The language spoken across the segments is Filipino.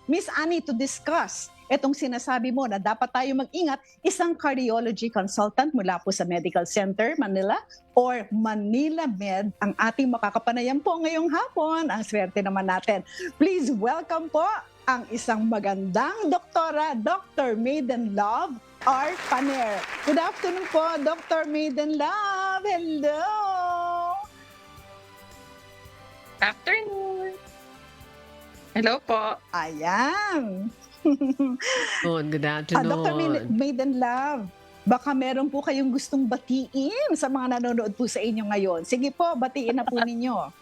Miss Annie, to discuss itong sinasabi mo na dapat tayo mag-ingat, isang cardiology consultant mula po sa Medical Center Manila or Manila Med ang ating makakapanayam po ngayong hapon. Ang swerte naman natin. Please welcome po ang isang magandang doktora, Dr. Maiden Love R. Paner. Good afternoon po, Dr. Maiden Love. Hello! Afternoon. Hello po. Ayan. Good afternoon. Dr. Maiden Love, baka meron po kayong gustong batiin sa mga nanonood po sa inyo ngayon. Sige po, batiin na po ninyo.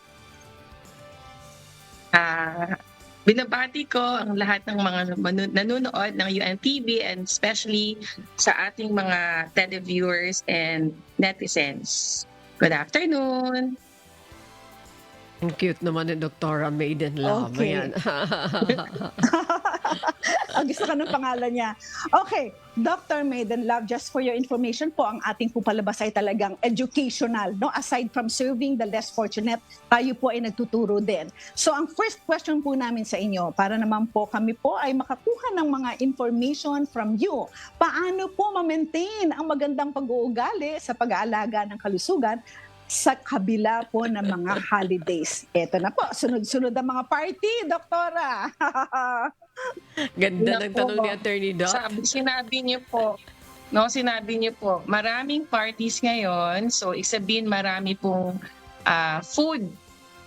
Binabati ko ang lahat ng mga nanonood ng UNTV and especially sa ating mga televiewers and netizens. Good afternoon. Ang cute naman ni Dr. Maiden Love. Okay. Ayan. Ang gusto ka ng pangalan niya. Okay, Dr. Maiden Love, just for your information po, ang ating po palabas ay talagang educational. No? Aside from serving the less fortunate, tayo po ay nagtuturo din. So ang first question po namin sa inyo, para naman po kami po ay makakuha ng mga information from you. Paano po ma-maintain ang magandang pag-uugali sa pag-aalaga ng kalusugan sa kabila po ng mga holidays? Ito na po, sunod-sunod ang mga party, doktora. Ganda ng Naku, tanong ni Attorney Doc. Sinabi niyo po, maraming parties ngayon. So, isabihin marami pong food,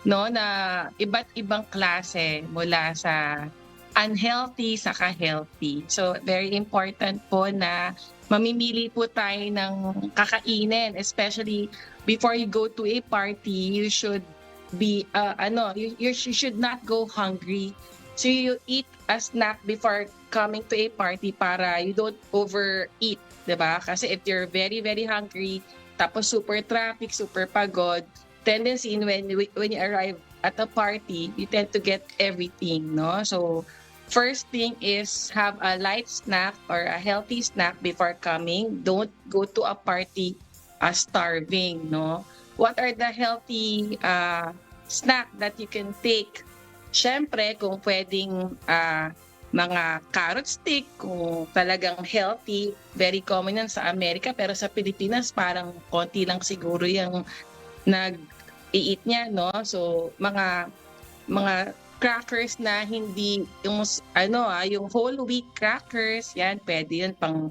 no, na iba't ibang klase mula sa unhealthy saka healthy. So, very important po na mamimili po tayo ng kakainin, especially before you go to a party. You should be you should not go hungry. So you eat a snack before coming to a party para you don't overeat, 'di ba? Kasi if you're very very hungry, tapos super traffic, super pagod, tendency when you arrive at a party, you tend to get everything, no? So first thing is have a light snack or a healthy snack before coming. Don't go to a party starving, no? What are the healthy snack that you can take? Siyempre, kung pwedeng mga carrot stick, kung talagang healthy, very common yan sa Amerika, pero sa Pilipinas parang konti lang siguro yung nag-i-eat niya, no? So, mga crackers na hindi yung yung whole wheat crackers, yan pwede yan pang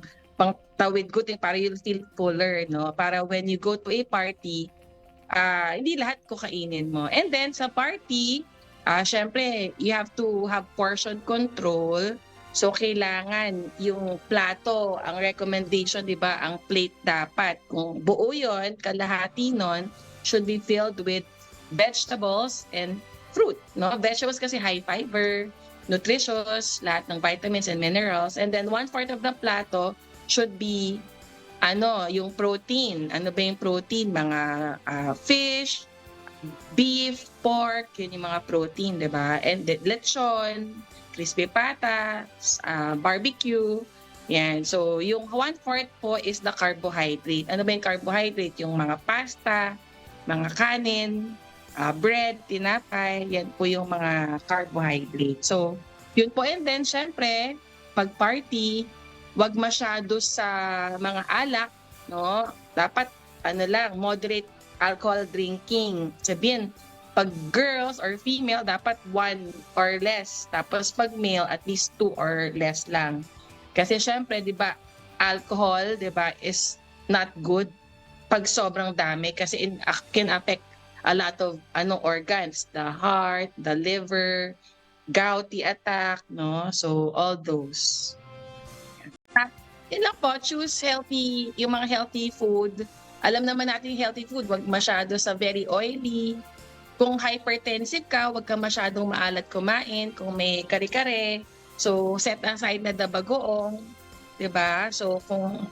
tawid gutin para you'll feel fuller, no? Para when you go to a party, hindi lahat kukainin mo. And then sa party, syempre you have to have portion control. So kailangan yung plato, ang recommendation, 'di ba, ang plate dapat kung buo 'yon, kalahati nun should be filled with vegetables and fruit, no? Vegetables kasi high fiber, nutritious, lahat ng vitamins and minerals. And then 1/4 of the plato should be yung protein. Ano ba yung protein? Mga fish, beef, pork, yun yung mga protein, 'di ba? And then lechon, crispy patas, barbecue. Yan. So yung 1/4 po is the carbohydrate. Ano ba yung carbohydrate? Yung mga pasta, mga kanin, bread, tinapay, yan po yung mga carbohydrate. So, yun po. And then, syempre, pag party, wag masyado sa mga alak, no? Dapat, moderate alcohol drinking. Sabihin, pag girls or female, dapat 1 or less. Tapos pag male, at least 2 or less lang. Kasi syempre, di ba, alcohol, di ba, is not good pag sobrang dami kasi can affect a lot of organs, the heart, the liver, gouty attack, no? So all those. Yun lang po, choose healthy, yung mga healthy food. Alam naman natin yung healthy food, wag masyado sa very oily. Kung hypertensive ka, wag ka masyadong maalat kumain. Kung may kare-kare, so set aside na dabagoong, 'di ba? So kung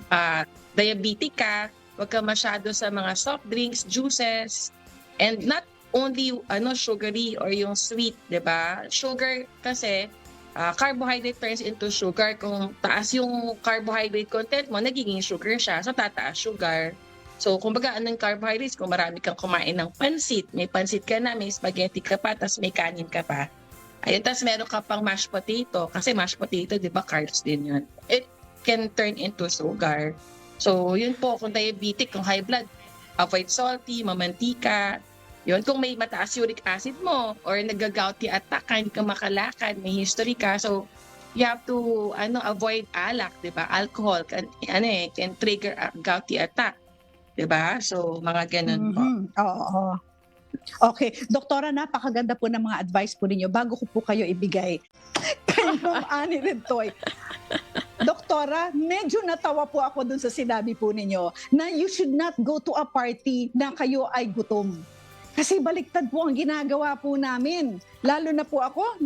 diabetic ka, wag ka masyado sa mga soft drinks, juices, and not only sugary or yung sweet, 'di ba? Sugar kasi carbohydrate turns into sugar. Kung taas yung carbohydrate content mo, nagiging sugar siya. So tataas sugar. So kumbaga anong carbohydrates, kung marami kang kumain ng pansit, may pansit ka na, may spaghetti ka pa, tapos may kanin ka pa, Ayun, tapos meron ka pang mashed potato. Kasi mashed potato, di ba, carbs din yun. It can turn into sugar. So, yun po, kung diabetic, kung high blood, avoid salty, mamantika. Yun, kung may mataas uric acid mo or nag-gouty attack ka, hindi ka makalakad, may history ka. So, you have to avoid alak, di ba? Alcohol can trigger a gouty attack. Di ba? So, mga ganun po. Oo. Okay. Doktora, napakaganda po ng mga advice po ninyo. Bago ko po kayo ibigay kay Ma'am Annie Rentoy. Doktora, medyo natawa po ako dun sa sinabi po ninyo na you should not go to a party na kayo ay gutom. Kasi baliktad po ang ginagawa po namin. Lalo na po ako,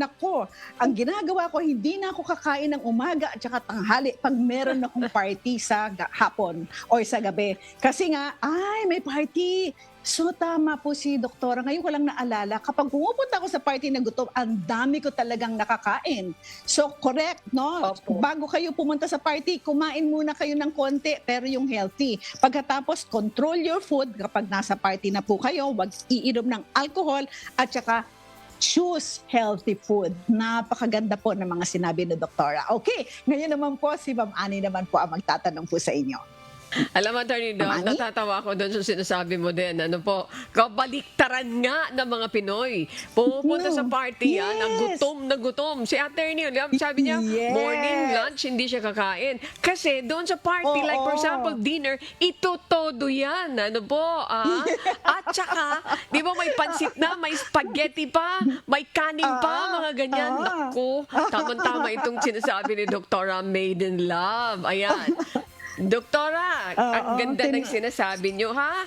ang ginagawa ko, hindi na ako kakain ng umaga at saka tanghali pag meron akong party sa hapon o sa gabi. Kasi nga, may party. So tama po si Doktora. Ngayon ko lang naalala, kapag pumupunta ako sa party na gutom, ang dami ko talagang nakakain. So correct, no? Opo. Bago kayo pumunta sa party, kumain muna kayo ng konti, pero yung healthy. Pagkatapos, control your food. Kapag nasa party na po kayo, wag iinom ng alcohol at saka choose healthy food. Napakaganda po ng mga sinabi ni Doktora. Okay, ngayon naman po, si Ma'am Annie naman po ang magtatanong po sa inyo. Alam mo, Attorney Doc, Mami? natatawa ako doon sa sinasabi mo din. Ano po, kabaliktaran nga ng mga Pinoy. Pupunta No. sa party, Yes. na gutom. Si Attorney, sabi niya, Yes. morning, lunch, hindi siya kakain. Kasi doon sa party, like for Oo. example, dinner, ito todo yan. Ano po, At saka, di ba may pansit na, may spaghetti pa, may kanin pa, mga ganyan. Naku, tama-tama itong sinasabi ni Doktora Maiden Love. Ayan. Doktora, ang ganda ng sinasabi nyo, ha?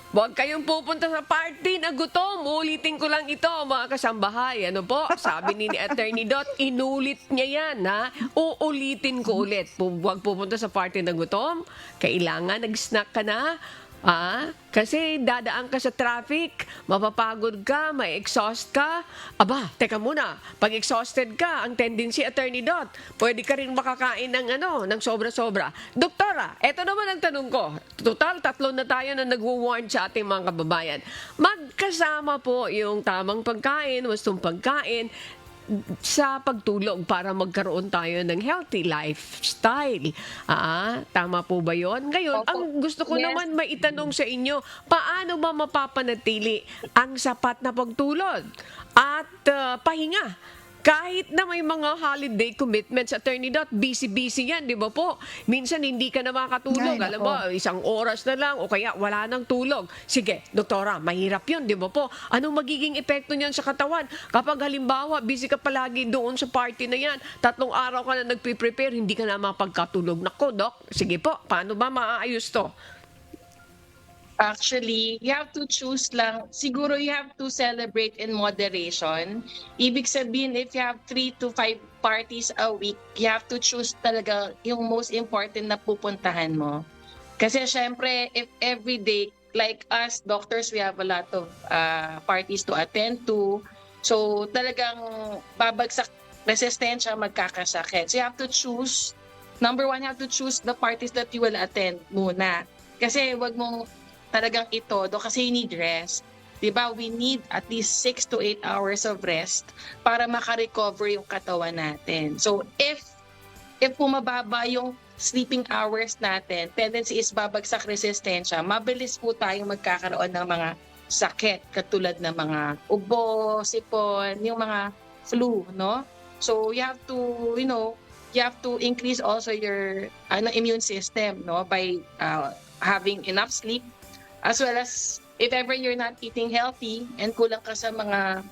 Huwag kayong pupunta sa party na gutom. Ulitin ko lang ito, mga kasambahay. Ano po? Sabi ni Attorney Dot, inulit niya yan, ha? Uulitin ko ulit. Huwag pupunta sa party na gutom. Kailangan nag-snack ka na. Kasi dadaan ka sa traffic, mapapagod ka, may exhaust ka. Aba, teka muna, pag exhausted ka, ang tendency, Attorney Dot, pwede ka rin makakain ng sobra-sobra. Doktora, eto naman ang tanong ko. Total, 3 na tayo na nagwo-warn sa ating mga kababayan. Magkasama po yung tamang pagkain, wastong pagkain, sa pagtulog para magkaroon tayo ng healthy lifestyle. Tama po ba yon? Ngayon, Opo. ang gusto ko Yes. naman maitanong sa inyo, paano ba mapapanatili ang sapat na pagtulog at pahinga? Kahit na may mga holiday commitments, Attorney Dot, busy-busy yan, di ba po? Minsan hindi ka na makatulog. Ay, Alam nako. mo, 1 oras na lang o kaya wala nang tulog. Sige, Doktora, mahirap yun, di ba po? Anong magiging epekto niyan sa katawan? Kapag halimbawa, busy ka palagi doon sa party na yan, 3 araw ka na nagpe-prepare, hindi ka na mapagkatulog. Nako, Dok, sige po, paano ba maaayos to? Actually, you have to choose lang. Siguro you have to celebrate in moderation. Ibig sabihin, if you have 3 to 5 parties a week, you have to choose talaga yung most important na pupuntahan mo. Kasi syempre, if every day, like us doctors, we have a lot of parties to attend to. So talagang babagsak resistensya, magkakasakit. So you have to choose, number 1, you have to choose the parties that you will attend muna. Kasi wag mong talagang ito, kasi you need rest. Diba? We need at least 6 to 8 hours of rest para makarecover yung katawan natin. So if pumababa yung sleeping hours natin, tendency is babagsak resistensya, mabilis po tayong magkakaroon ng mga sakit katulad ng mga ubo, sipon, yung mga flu, no? So you have to, you have to increase also your immune system, no, by having enough sleep, as well as if ever you're not eating healthy and kulang ka sa mga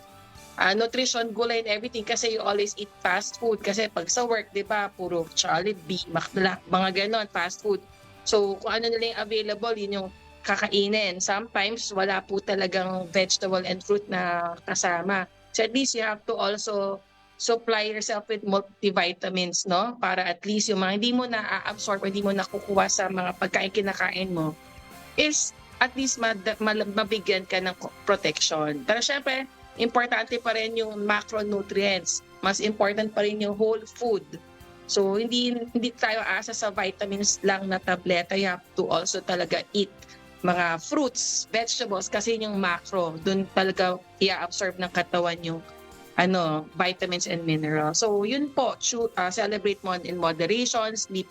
nutrition, gulay and everything, kasi you always eat fast food. Kasi pag sa work, di ba, puro Jollibee, McDonald's, mga ganon, fast food. So kung ano na lang available, yun yung kakainin. Sometimes wala po talagang vegetable and fruit na kasama. So at least you have to also supply yourself with multivitamins, no? Para at least yung mga hindi mo na-absorb, hindi mo nakukuha sa mga pagkain kinakain mo, is at least mabigyan ka ng protection. Pero syempre, importante pa rin yung macronutrients. Mas important pa rin yung whole food. So hindi tayo asa sa vitamins lang na tableta. You have to also talaga eat mga fruits, vegetables, kasi yung macro, doon talaga i-absorb ng katawan yung vitamins and minerals. So yun po, celebrate mo in moderation, sleep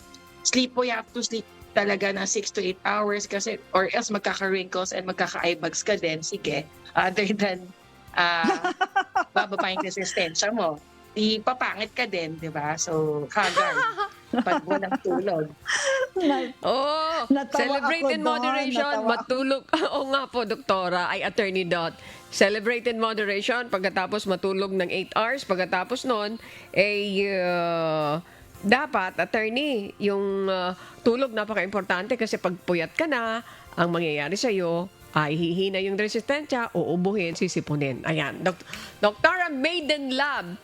po, you have to sleep talaga ng 6 to 8 hours kasi or else magkaka-wrinkles and magkaka-eye bags ka din. Sige, other than bababa yung resistensya mo. Papangit ka din, di ba? So, haggard. Pag walang tulog. Oh, Natawa celebrate ako in doon, moderation, natawa ako. matulog. Oo nga po, Doktora, ay Attorney Dot. Celebrate in moderation, pagkatapos matulog ng 8 hours, pagkatapos nun, dapat, attorney, yung tulog napaka-importante kasi pag puyat ka na, ang mangyayari sa'yo ay hihina yung resistensya, uubuhin, sisipunin. Ayan. Doktora Maiden Lab,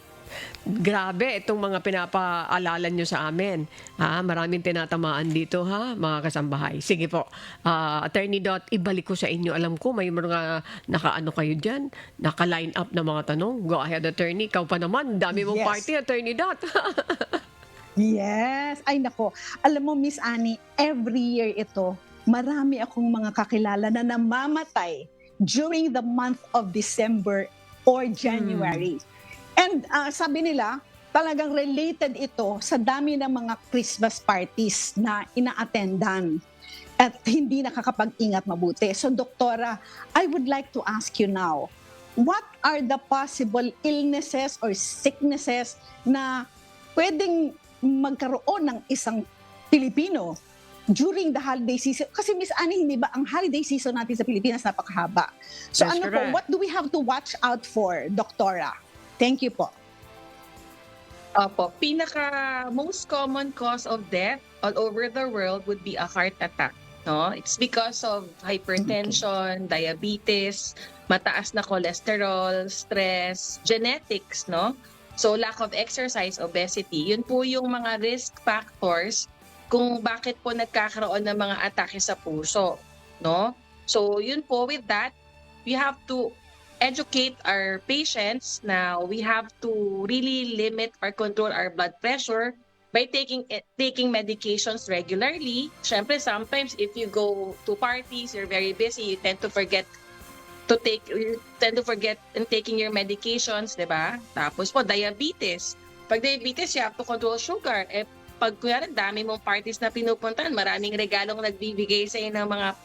grabe itong mga pinapaalala nyo sa amin. Maraming tinatamaan dito, mga kasambahay. Sige po, Attorney Dot, ibalik ko sa inyo. Alam ko may mga nakaano kayo dyan, naka-line up na mga tanong. Go ahead, Attorney. Ikaw pa naman, dami mong Yes. party, Attorney Dot. Yes. Ay nako. Alam mo, Miss Annie, every year ito, marami akong mga kakilala na namamatay during the month of December or January. And sabi nila, talagang related ito sa dami ng mga Christmas parties na ina-attendan at hindi nakakapag-ingat mabuti. So, Doktora, I would like to ask you now, what are the possible illnesses or sicknesses na pwedeng magkaroon ng isang Pilipino during the holiday season? Kasi Miss Annie, hindi ba ang holiday season natin sa Pilipinas napakahaba? So That's ano correct. po, what do we have to watch out for, Doktora? Thank you po. Opo, most common cause of death all over the world would be a heart attack. No? It's because of hypertension, diabetes, mataas na cholesterol, stress, genetics, no? So lack of exercise, obesity, yun po yung mga risk factors kung bakit po nagkakaroon ng mga atake sa puso, no? So yun po, with that, we have to educate our patients na we have to really limit or control our blood pressure by taking medications regularly. Syempre, sometimes if you go to parties, you're very busy, you tend to forget in taking your medications, di ba? Tapos po, diabetes. Pag diabetes, you have to control sugar. Pag kuya dami mong parties na pinupuntahan, maraming regalong nagbibigay sa ng mga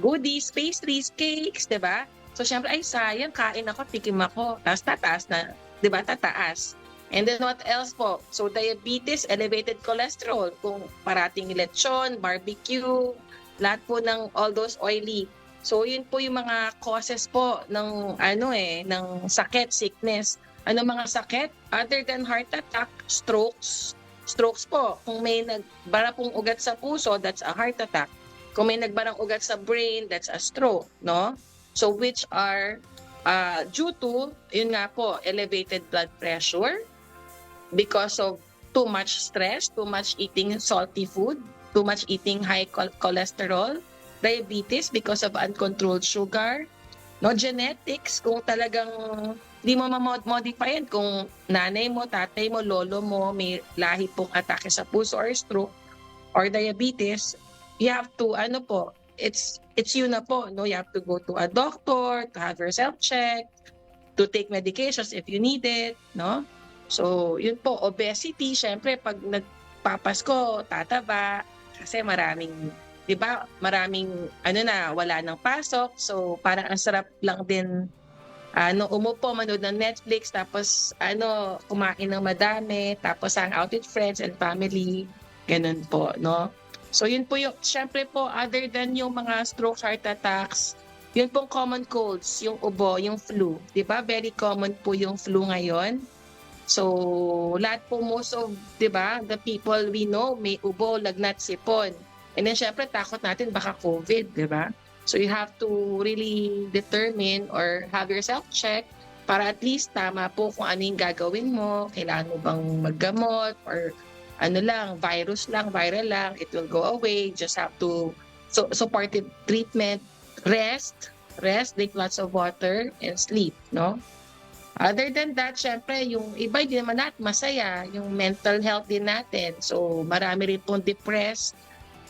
goodies, pastries, cakes, di ba? So, syempre, ay sayang, kain ako, tikim ako. Tapos tataas na, di ba, tataas. And then what else po? So, diabetes, elevated cholesterol. Kung parating lechon, barbecue, lahat po ng all those oily. So, yun po yung mga causes po ng, ng sakit, sickness. Ano mga sakit? Other than heart attack, strokes. Strokes po. Kung may nagbara pong ugat sa puso, that's a heart attack. Kung may nagbarang ugat sa brain, that's a stroke, no? So which are due to, yun nga po, elevated blood pressure because of too much stress, too much eating salty food, too much eating high cholesterol, diabetes because of uncontrolled sugar, no, genetics, kung talagang di mo ma-modify yan, kung nanay mo, tatay mo, lolo mo, may lahi pong atake sa puso or stroke or diabetes, you have to, it's you na po, no? You have to go to a doctor, to have yourself checked, to take medications if you need it, no? So, yun po, obesity, syempre, pag nagpapasko, tataba, kasi maraming, di ba, maraming, wala nang pasok, so parang ang sarap lang din, umupo, manood ng Netflix, tapos, kumain ng madami, tapos hang out with friends and family, ganun po, no? So yun po yung, syempre po, other than yung mga stroke, heart attacks, yun pong common colds, yung ubo, yung flu. Di ba? Very common po yung flu ngayon. So, lahat po, most of, di ba, the people we know, may ubo, lagnat, sipon. And then syempre, takot natin baka COVID, di ba? So you have to really determine or have yourself check para at least tama po kung ano yung gagawin mo, kailangan mo bang maggamot or virus lang, viral lang, it will go away. Just have to supportive treatment, rest, drink lots of water, and sleep, no? Other than that, syempre, yung iba hindi naman natin masaya, yung mental health din natin. So, marami rin pong depressed,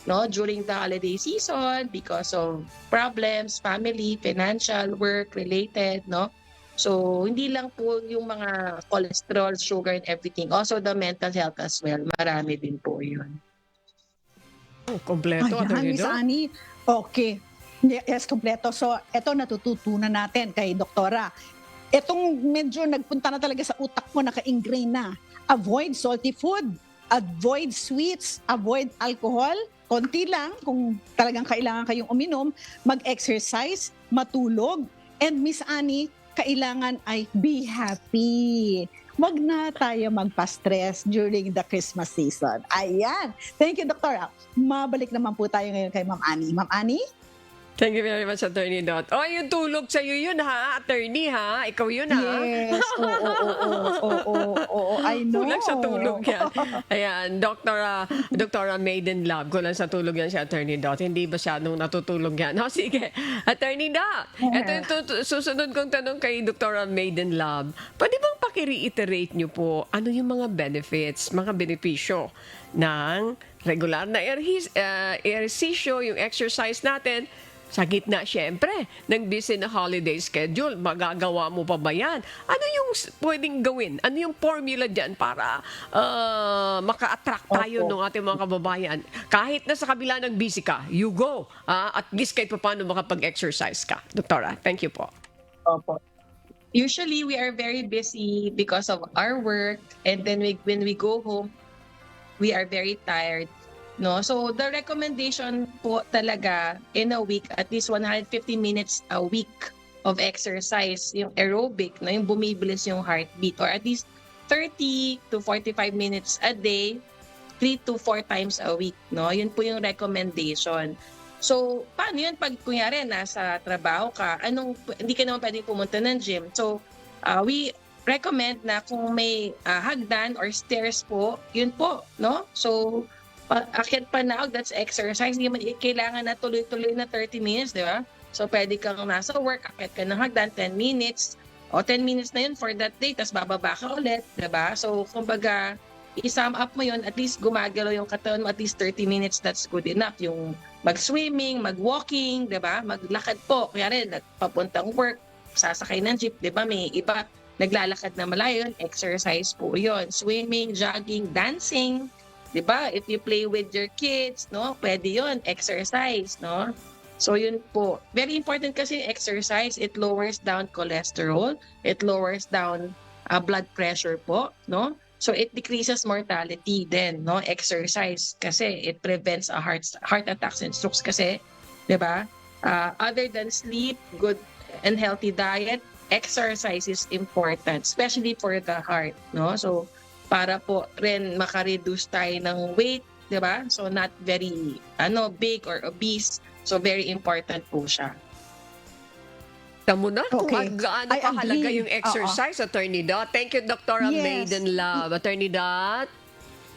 no, during the holiday season because of problems, family, financial, work related, no? So, hindi lang po yung mga cholesterol, sugar, and everything. Also, the mental health as well. Marami din po yun. Oh, kompleto, Ayan, Attorney Miss Doc. Annie. Okay. Yes, kompleto. So, eto natututunan natin kay Doktora. Etong medyo nagpunta na talaga sa utak mo, naka-ingrain na. Avoid salty food, avoid sweets, avoid alcohol. Konti lang kung talagang kailangan kayong uminom, mag-exercise, matulog. And Miss Annie, kailangan ay be happy. Wag na tayo magpa-stress during the Christmas season. Ayan. Thank you, Doktora. Mabalik naman po tayo ngayon kay Ma'am Annie. Ma'am Annie? Thank you very much, Attorney Dot. Oh, yung tulog sa'yo yun, ha? Attorney, ha? Ikaw yun, ha? Yes. Oo. I know. Kulang sa tulog yan. Ayan, Doktora Maiden Love. Kulang sa tulog yan si Attorney Dot. Hindi ba siya nung natutulog yan? O, sige. Attorney Dot, ito yung susunod kong tanong kay Doktora Maiden Love. Pwede bang paki-reiterate niyo po ano yung mga benefits, mga benepisyo ng regular na ehersisyo, yung exercise natin, sa gitna, syempre, ng busy na holiday schedule, magagawa mo pa ba yan? Ano yung pwedeng gawin? Ano yung formula dyan para maka-attract tayo Opo. ng ating mga kababayan? Kahit na sa kabila ng busy ka, you go. At least kahit pa paano makapag-exercise ka. Doktora, thank you po. Opo. Usually, we are very busy because of our work. And then when we go home, we are very tired. No, so the recommendation po talaga in a week, at least 150 minutes a week of exercise, yung aerobic, no, yung bumibilis yung heartbeat, or at least 30 to 45 minutes a day, 3 to 4 times a week, no? Yun po yung recommendation. So, paano yun pag kunyari nasa trabaho ka, hindi ka naman pwedeng pumunta ng gym. So, we recommend na kung may hagdan or stairs po, yun po, no? So, akyat panahog, that's exercise. Hindi man kailangan na tuloy-tuloy na 30 minutes, di ba? So, pwede kang nasa work, akyat ka ng hagdan, 10 minutes. O, 10 minutes na yun for that day, tapos bababa ka ulit, di ba? So, kumbaga, i-sum up mo yun, at least gumagalaw yung katawan mo, at least 30 minutes, that's good enough. Yung mag-swimming, mag-walking, di ba? Maglakad po. Kaya rin, papuntang work, sasakay ng jeep, di ba? May iba, naglalakad na malayo, exercise po yun. Swimming, jogging, dancing, 'di ba? If you play with your kids, no, pwede 'yon, exercise, no? So yun po. Very important kasi exercise, it lowers down cholesterol, it lowers down blood pressure po, no? So it decreases mortality then, no? Exercise kasi it prevents heart attacks and strokes kasi, 'di ba? Other than sleep, good and healthy diet, exercise is important, especially for the heart, no? So para po rin makareduce tayo ng weight, di ba? So not very big or obese. So very important po siya. Tamo na kung Okay. gaano I kahalaga agree. yung exercise, Attorney Dot. Thank you, Doktora Yes. Maiden Love. Attorney Dot.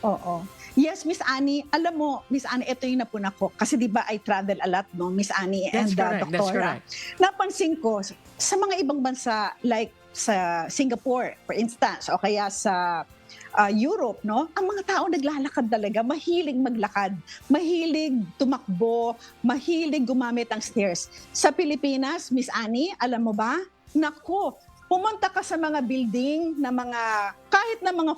Oo. Yes, Miss Annie, alam mo, Miss Annie, ito yung napuna ko. Kasi di ba I travel a lot, no? Miss Annie and That's Doktora. correct. Napansin ko, sa mga ibang bansa, like sa Singapore, for instance, o kaya sa Europe, no? Ang mga tao naglalakad talaga, mahilig maglakad, mahilig tumakbo, mahilig gumamit ng stairs. Sa Pilipinas, Miss Annie, alam mo ba? Nako, pumunta ka sa mga building na kahit na mga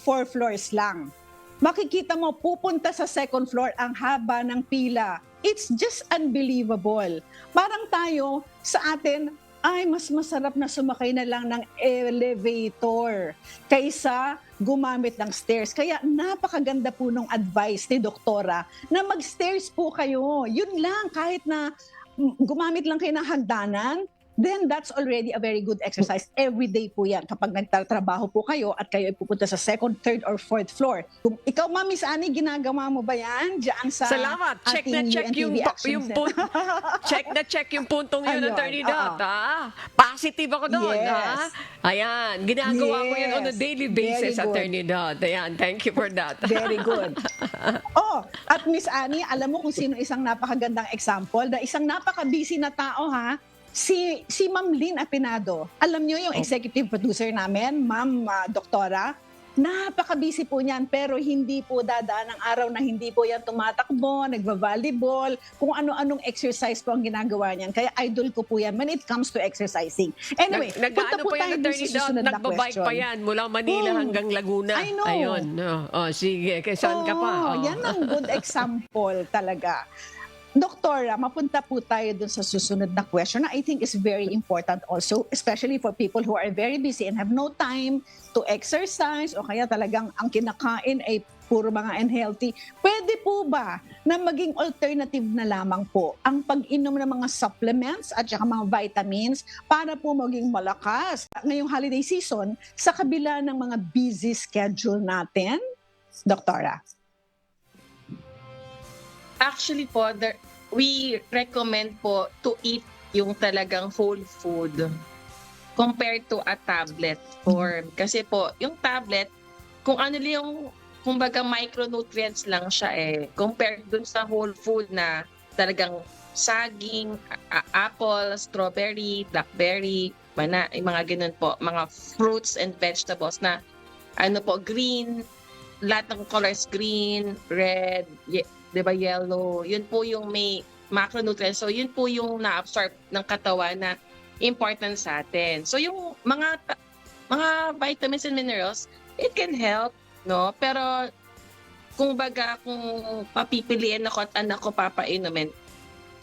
four floors lang. Makikita mo, pupunta sa second floor, ang haba ng pila. It's just unbelievable. Parang tayo, sa atin, ay mas masarap na sumakay na lang ng elevator kaysa gumamit ng stairs. Kaya napakaganda po nung advice ni Doktora na mag-stairs po kayo. Yun lang, kahit na gumamit lang kayo ng hagdanan, then that's already a very good exercise. Every day po yan kapag nagtatrabaho po kayo at kayo ay pupunta sa second, third, or fourth floor. Kung ikaw, Ma'am Miss Annie, ginagawa mo ba yan dyan sa Salamat. Check na ating check UNTV Action Center? check na check yung puntong yun, Ayun, Attorney oo. Dot. Positive ako doon. Yes. Ayan. Ginagawa ko yun on a Yes. daily Very basis, good. Attorney Dot. Ayan. Thank you for that. Very good. Oh, at Miss Annie, alam mo kung sino isang napakagandang example na isang napaka-busy na tao, ha? Si Ma'am Lynn Apinado. Alam niyo yung executive producer namin, Ma'am Doktora, napaka-busy po niyan, pero hindi po dadaan ng araw na hindi po yan tumatakbo, nagva-volleyball, kung ano-anong exercise po ang ginagawa niyan. Kaya idol ko po yan when it comes to exercising. Anyway, punta Nag-ano po pa yan, tayo dun Attorney sa Dot? susunod na Nagbabike question. pa yan mula Manila hanggang Laguna. I know. Ayun. Sige, saan ka pa? Oo, yan ang good example talaga. Doktora, mapunta po tayo dun sa susunod na question na I think is very important also, especially for people who are very busy and have no time to exercise o kaya talagang ang kinakain ay puro mga unhealthy. Pwede po ba na maging alternative na lamang po ang pag-inom ng mga supplements at saka mga vitamins para po maging malakas ngayong holiday season sa kabila ng mga busy schedule natin? Doktora? Actually po, we recommend po to eat yung talagang whole food compared to a tablet form. Kasi po, yung tablet, kung ano lang yung, kumbaga micronutrients lang siya compared dun sa whole food na talagang saging, apple, strawberry, blackberry, yung mga ganun po, mga fruits and vegetables na ano po, green, lahat ng colors green, red, 'di ba, yellow. Yun po yung may macronutrients. So yun po yung na-absorb ng katawan na important sa atin. So yung mga vitamins and minerals, it can help, no? Pero kung papipiliin ako at anak ko papainumin,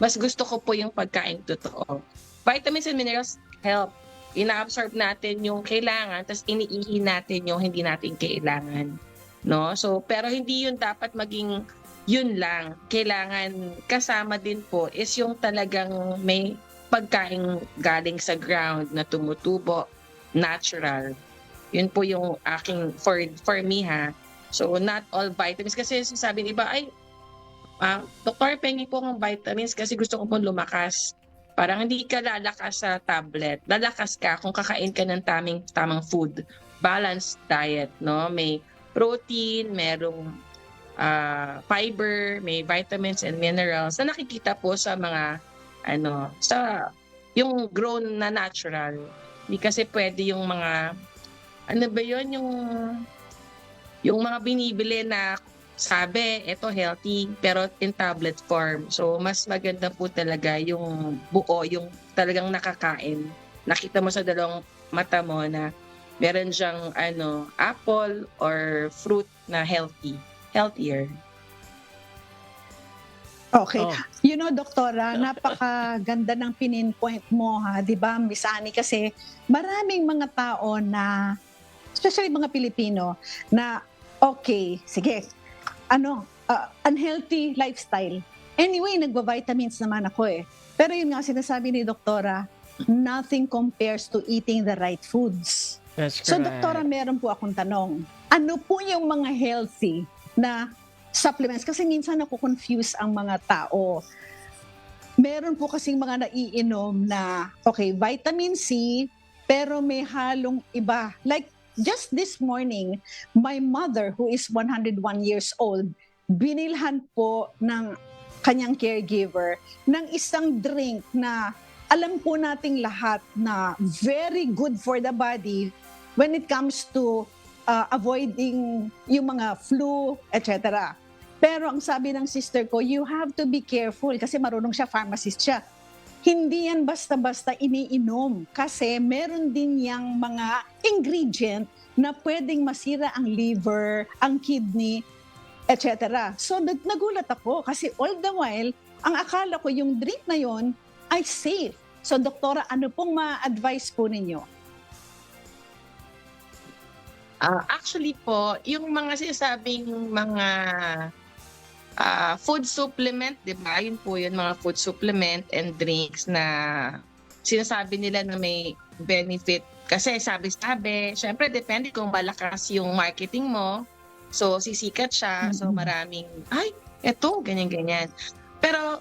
mas gusto ko po yung pagkain totoo. Vitamins and minerals help. Ina-absorb natin yung kailangan, tapos iniihi natin yung hindi natin kailangan. No? So, pero hindi yun dapat maging yun lang. Kailangan kasama din po is yung talagang may pagkain galing sa ground na tumutubo, natural. Yun po yung aking, for me ha. So, not all vitamins. Kasi sabi ng iba, Doktor, pengi po ng vitamins kasi gusto ko pong lumakas. Parang hindi ka lalakas sa tablet. Lalakas ka kung kakain ka ng tamang food. Balanced diet, no? May protein, merong fiber, may vitamins and minerals na nakikita po sa mga sa yung grown na natural. Hindi kasi pwede yung mga yung mga binibili na sabi ito healthy pero in tablet form. So mas maganda po talaga yung buo, yung talagang nakakain. Nakita mo sa dalawang mata mo na meron siyang apple or fruit na healthier. Okay. Oh. You know, Doktora, napakaganda ng pinpoint mo, ha? Di ba, Miss Annie? Kasi maraming mga tao na, especially mga Pilipino, na okay, sige, unhealthy lifestyle. Anyway, nagba-vitamins naman ako Pero yun nga sinasabi ni Doktora, nothing compares to eating the right foods. That's So, correct. Doktora, meron po akong tanong. Ano po yung mga healthy na supplements? Kasi minsan nakukonfuse ang mga tao. Meron po kasing mga naiinom na, okay, vitamin C, pero may halong iba. Like, just this morning, my mother, who is 101 years old, binilhan po ng kanyang caregiver ng isang drink na alam po nating lahat na very good for the body when it comes to avoiding yung mga flu, etc. Pero ang sabi ng sister ko, you have to be careful kasi marunong siya, pharmacist siya. Hindi yan basta-basta iniinom kasi meron din yang mga ingredient na pwedeng masira ang liver, ang kidney, etc. So nagulat ako kasi all the while, ang akala ko yung drink na yon ay safe. So Doktora, ano pong ma-advise po ninyo? Actually po, yung mga sinasabing mga food supplement, di ba? Yun po yun, mga food supplement and drinks na sinasabi nila na may benefit. Kasi sabi-sabi, syempre depende kung malakas yung marketing mo. So, sisikat siya. So, maraming, eto, ganyan-ganyan. Pero,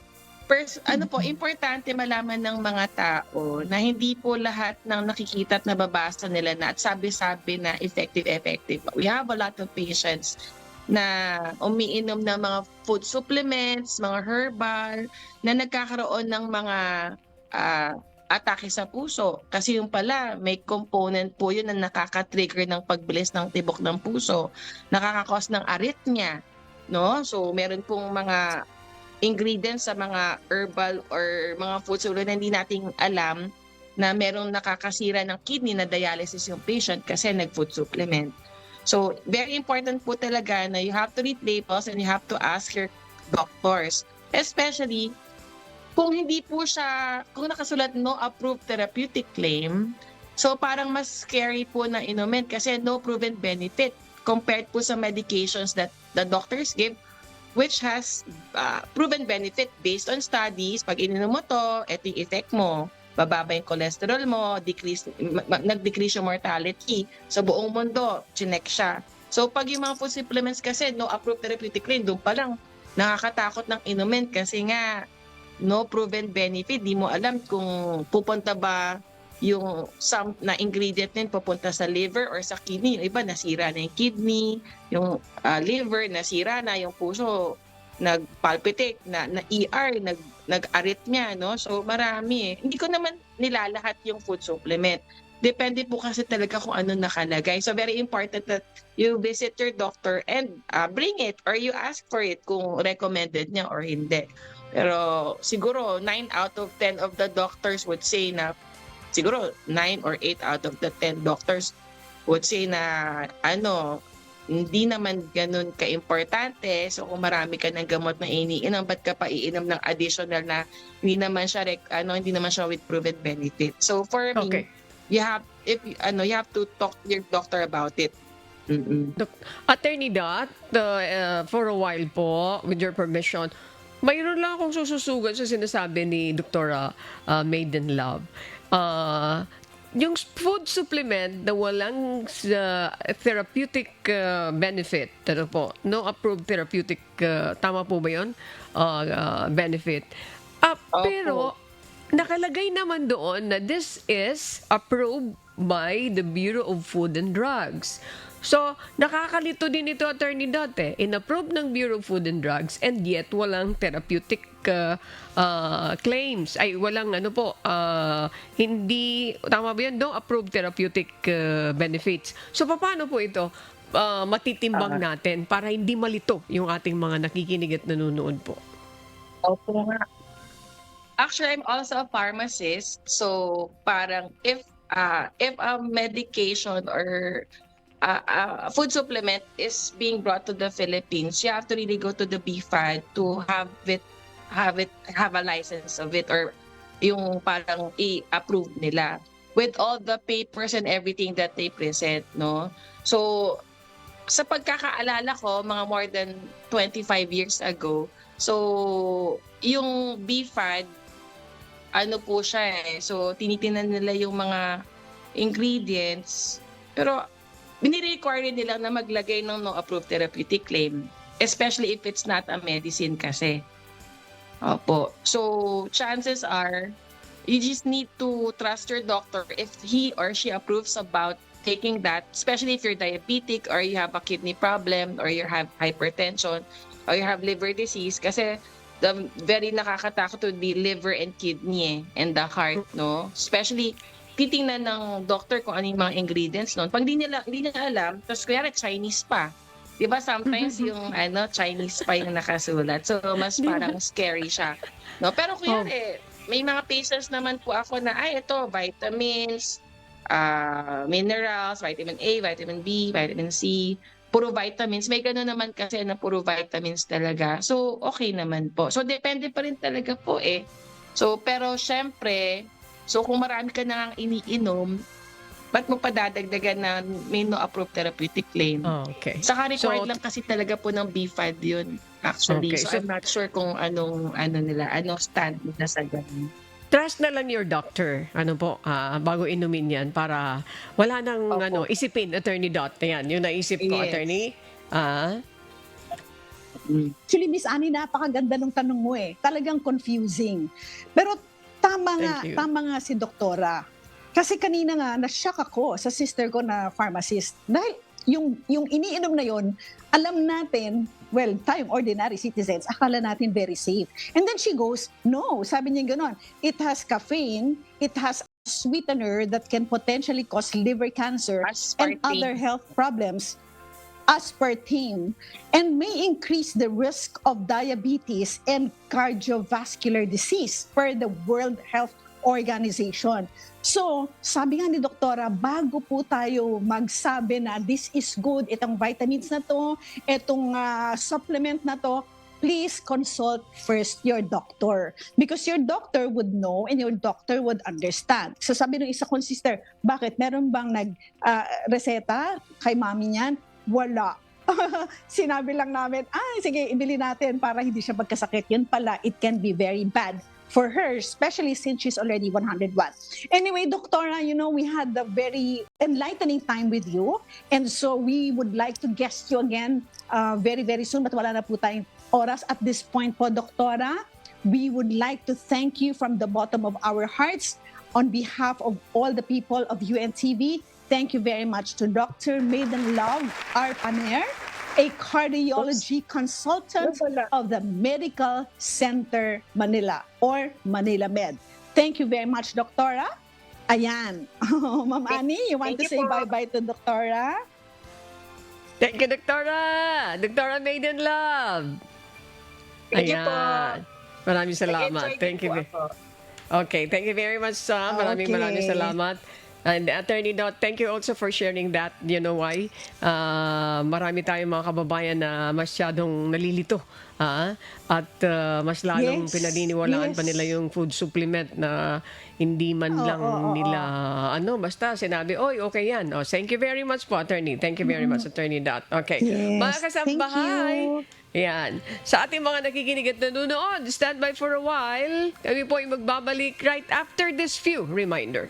importante malaman ng mga tao na hindi po lahat ng nakikita at nababasa nila na at sabi-sabi na effective. We have a lot of patients na umiinom ng mga food supplements, mga herbal, na nagkakaroon ng mga atake sa puso. Kasi yung pala, may component po yun na nakaka-trigger ng pagbilis ng tibok ng puso, nakaka-cause ng arrhythmia, no? So, meron pong mga ingredients sa mga herbal or mga food supplement na hindi nating alam na merong nakakasira ng kidney na dialysis yung patient kasi nag-food supplement. So, very important po talaga na you have to read labels and you have to ask your doctors. Especially, kung hindi po siya, kung nakasulat no approved therapeutic claim, so parang mas scary po na inumin kasi no proven benefit compared po sa medications that the doctors give which has proven benefit based on studies. Pag ininom mo to, ito yung effect mo. Bababa yung cholesterol mo, nag-decrease yung mortality. Sa buong mundo, chinek siya. So pag yung mga food supplements kasi, no approved therapeutic claim, doon pa lang nakakatakot ng inumin kasi nga no proven benefit. Di mo alam kung pupunta ba yung some na ingredient din pupunta sa liver or sa kidney. Yung iba nasira na yung kidney, yung liver nasira na, yung puso nagpalpitate na ER, nag-arrhythmia, no? So marami eh. Hindi ko naman nilalahat yung food supplement. Depende po kasi talaga kung ano nakalagay. So very important that you visit your doctor and bring it or you ask for it kung recommended niya or hindi. Pero siguro 9 out of 10 of the doctors would say na siguro 9 or 8 out of the 10 doctors would say na hindi naman ganun ka-importante. So kung marami ka ng gamot na iniinom, ba't ka pa iinom ng additional na hindi naman siya with proven benefit. So for me, you have to talk to your doctor about it. Attorney Dot, for a while po, with your permission, mayroon lang akong sususugan sa sinasabi ni Dr. Maiden Love. Yung food supplement na walang therapeutic benefit, no approved therapeutic, tama po ba yun? Benefit. Pero, nakalagay naman doon na this is approved by the Bureau of Food and Drugs. So, nakakalito din ito, Attorney Dot, in-approve ng Bureau of Food and Drugs and yet walang therapeutic claims. Ay, walang hindi, tama ba yan? No approved therapeutic benefits. So, paano po ito matitimbang natin para hindi malito yung ating mga nakikinig at nanonood po? Opo nga. Actually, I'm also a pharmacist. So, parang if a medication or food supplement is being brought to the Philippines, you have to really go to the BFAD to have a license of it or yung parang i-approve nila with all the papers and everything that they present, no? So, sa pagkakaalala ko, mga more than 25 years ago, so, yung BFAD, po siya so, tinitingnan nila yung mga ingredients, pero bini-require nila na maglagay ng no approved therapeutic claim, especially if it's not a medicine kasi. Opo. So, chances are, you just need to trust your doctor if he or she approves about taking that, especially if you're diabetic or you have a kidney problem or you have hypertension or you have liver disease kasi the very nakakatakot would be liver and kidney and the heart, no? Especially titingnan ng doctor kung ano yung mga ingredients noon. Pag hindi nila alam, tapos kunyari Chinese pa. Di ba sometimes yung Chinese pa yung nakasulat. So mas parang scary siya. No? Pero kunyari, may mga patients naman po ako na, ito, vitamins, minerals, vitamin A, vitamin B, vitamin C, puro vitamins. May gano'n naman kasi na puro vitamins talaga. So okay naman po. So depende pa rin talaga po So pero syempre, so kung marami ka nang iniinom, ba't mo pa dadagdagan na may no approved therapeutic claim? Okay. Saka required lang kasi talaga po ng BFAD yun, actually. Okay. So I'm not sure kung anong stand nila sa ganun. Trust na lang your doctor, bago inumin yan para wala nang isipin, Attorney Dot. Yan, yung naisip ko, Yes. Attorney. Actually, Miss Annie, napakaganda ng tanong mo Talagang confusing. Pero tama nga si Doktora. Kasi kanina nga, na-shock ako sa sister ko na pharmacist. Dahil yung iniinom na yon, alam natin well, tayong ordinary citizens, akala natin very safe. And then she goes, no, sabi niya gano'n, it has caffeine, it has a sweetener that can potentially cause liver cancer and Aspartame. other health problems, aspartame, and may increase the risk of diabetes and cardiovascular disease per the World Health Organization. So, sabi nga ni Doktora, bago po tayo magsabi na this is good, itong vitamins na to, itong supplement na to, please consult first your doctor. Because your doctor would know and your doctor would understand. So sabi ng isa kong sister, bakit? Meron bang reseta kay mami niyan? Wala. Sinabi lang namin, sige, ibili natin para hindi siya magkasakit. Yun pala, it can be very bad for her, especially since she's already 101. Anyway, Doctora, we had a very enlightening time with you. And so we would like to guest you again very, very soon. But wala na po tayong oras at this point po, Doctora. We would like to thank you from the bottom of our hearts on behalf of all the people of UNTV. Thank you very much to Dr. Maiden Love R. Paner, a cardiology consultant of the Medical Center Manila or Manila Med. Thank you very much, Doktora. Ayan. Ma'am Annie, you want to Thank say you po. bye-bye to Doktora? Thank you, Doktora! Doktora Maiden Love! Thank you po. Maraming salamat. Nag-enjoy Thank din you. po ako. Okay, thank you very much, Sam. Maraming Okay. salamat. And Attorney Dot, thank you also for sharing that. You know why? Marami tayong mga kababayan na masyadong nalilito. At mas lalong Yes. pinaniniwalaan pa Yes. nila yung food supplement na hindi man lang nila, basta sinabi, oy, okay yan. Oh, thank you very much po, Attorney. Thank you very much, Attorney Dot. Okay. Yes. Mga Thank kasambahay, you. yan. Sa ating mga nakikinig at nanonood, stand by for a while. Kami po ay magbabalik right after this few reminder.